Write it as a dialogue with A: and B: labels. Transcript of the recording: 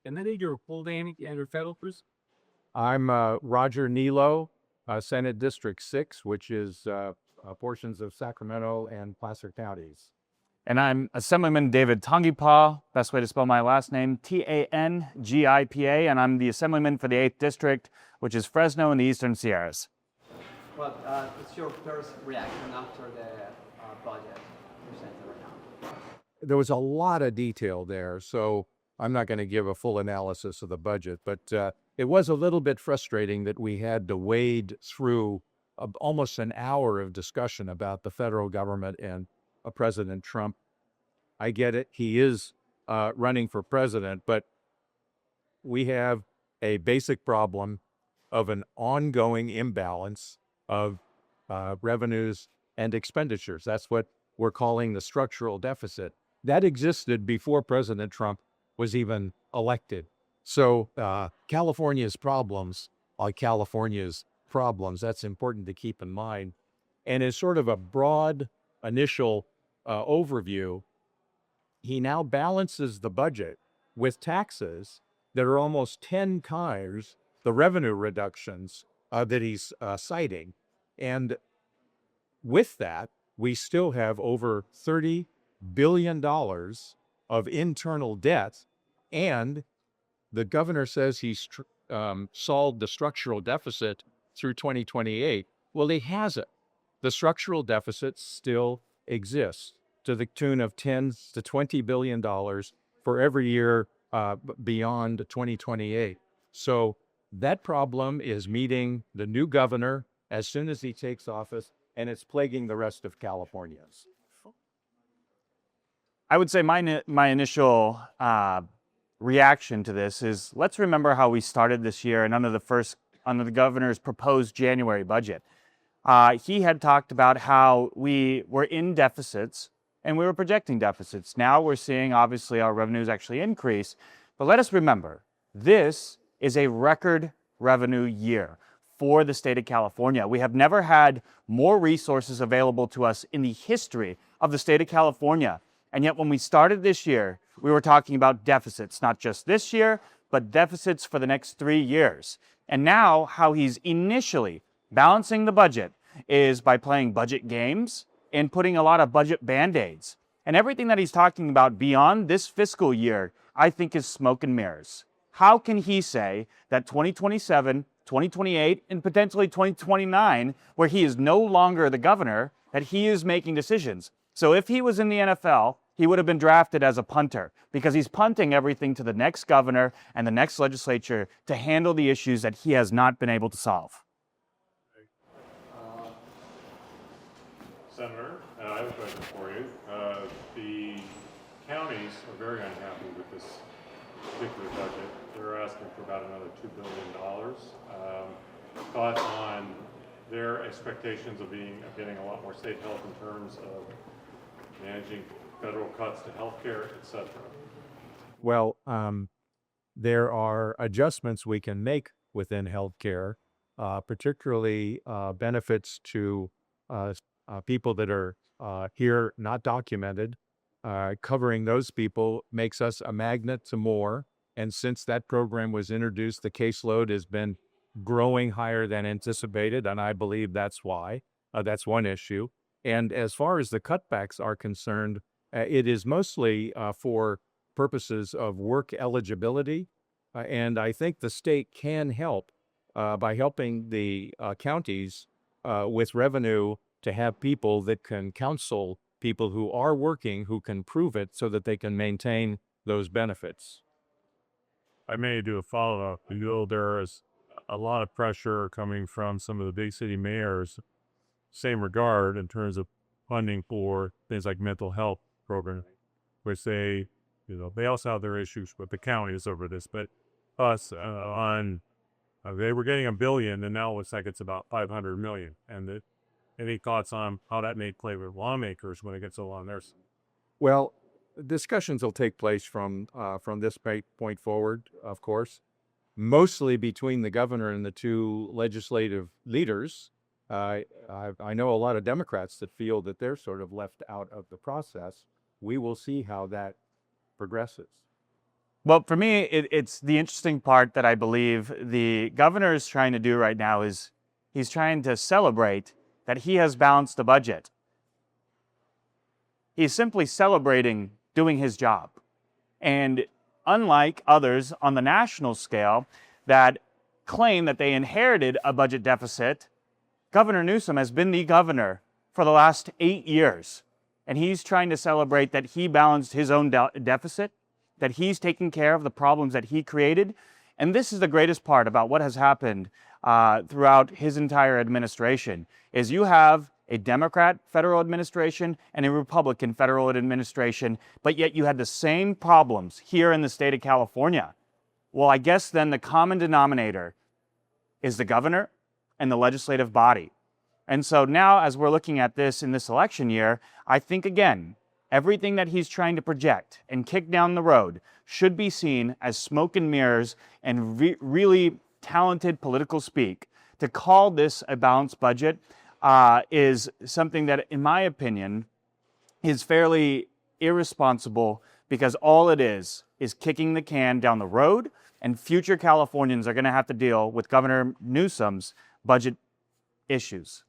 A: And then your full name and your federal, please.
B: I'm Roger Nilo, Senate District 6, which is portions of Sacramento and Placer counties.
C: And I'm Assemblyman David Tangipa, best way to spell my last name, Tangipa, and I'm the Assemblyman for the 8th District, which is Fresno in the Eastern Sierras.
D: Well, what's your first reaction after the budget presented right now?
B: There was a lot of detail there, so I'm not going to give a full analysis of the budget, but it was a little bit frustrating that we had to wade through almost an hour of discussion about the federal government and President Trump. I get it. He is running for president, but we have a basic problem of an ongoing imbalance of revenues and expenditures. That's what we're calling the structural deficit. That existed before President Trump was even elected. So California's problems are California's problems. That's important to keep in mind. And as sort of a broad initial overview, he now balances the budget with taxes that are almost 10 times the revenue reductions that he's citing. And with that, we still have over $30 billion of internal debt, and the governor says he's solved the structural deficit through 2028. Well, he hasn't. The structural deficit still exists to the tune of $10 to $20 billion for every year beyond 2028. So that problem is meeting the new governor as soon as he takes office, and it's plaguing the rest of Californians.
C: I would say my initial reaction to this is, let's remember how we started this year and under the governor's proposed January budget. He had talked about how we were in deficits and we were projecting deficits. Now we're seeing, obviously, our revenues actually increase. But let us remember, this is a record revenue year for the state of California. We have never had more resources available to us in the history of the state of California. And yet when we started this year, we were talking about deficits, not just this year, but deficits for the next 3 years. And now how he's initially balancing the budget is by playing budget games and putting a lot of budget band-aids. And everything that he's talking about beyond this fiscal year, I think, is smoke and mirrors. How can he say that 2027, 2028, and potentially 2029, where he is no longer the governor, that he is making decisions? So if he was in the NFL, he would have been drafted as a punter, because he's punting everything to the next governor and the next legislature to handle the issues that he has not been able to solve.
E: Senator, I have a question for you. The counties are very unhappy with this particular budget. They're asking for about another $2 billion. Thoughts on their expectations of getting a lot more state help in terms of managing federal cuts to healthcare, et cetera?
B: Well, there are adjustments we can make within healthcare, particularly benefits to people that are here not documented. Covering those people makes us a magnet to more. And since that program was introduced, the caseload has been growing higher than anticipated, and I believe that's why. That's one issue. And as far as the cutbacks are concerned, it is mostly for purposes of work eligibility. And I think the state can help by helping the counties with revenue to have people that can counsel people who are working, who can prove it so that they can maintain those benefits.
E: I may do a follow-up. You know, there is a lot of pressure coming from some of the big city mayors, same regard in terms of funding for things like mental health programs, which they also have their issues with the counties over this, but us they were getting $1 billion, and now it looks like it's about $500 million. And any thoughts on how that may play with lawmakers when it gets along there?
B: Well, discussions will take place from this point forward, of course, mostly between the governor and the two legislative leaders. I know a lot of Democrats that feel that they're sort of left out of the process. We will see how that progresses.
C: Well, for me, it's the interesting part that I believe the governor is trying to do right now is he's trying to celebrate that he has balanced the budget. He's simply celebrating doing his job. And unlike others on the national scale that claim that they inherited a budget deficit, Governor Newsom has been the governor for the last 8 years. And he's trying to celebrate that he balanced his own deficit, that he's taking care of the problems that he created. And this is the greatest part about what has happened throughout his entire administration, is you have a Democrat federal administration and a Republican federal administration, but yet you had the same problems here in the state of California. Well, I guess then the common denominator is the governor and the legislative body. And so now, as we're looking at this in this election year, I think, again, everything that he's trying to project and kick down the road should be seen as smoke and mirrors and really talented political speak. To call this a balanced budget is something that, in my opinion, is fairly irresponsible, because all it is kicking the can down the road, and future Californians are going to have to deal with Governor Newsom's budget issues.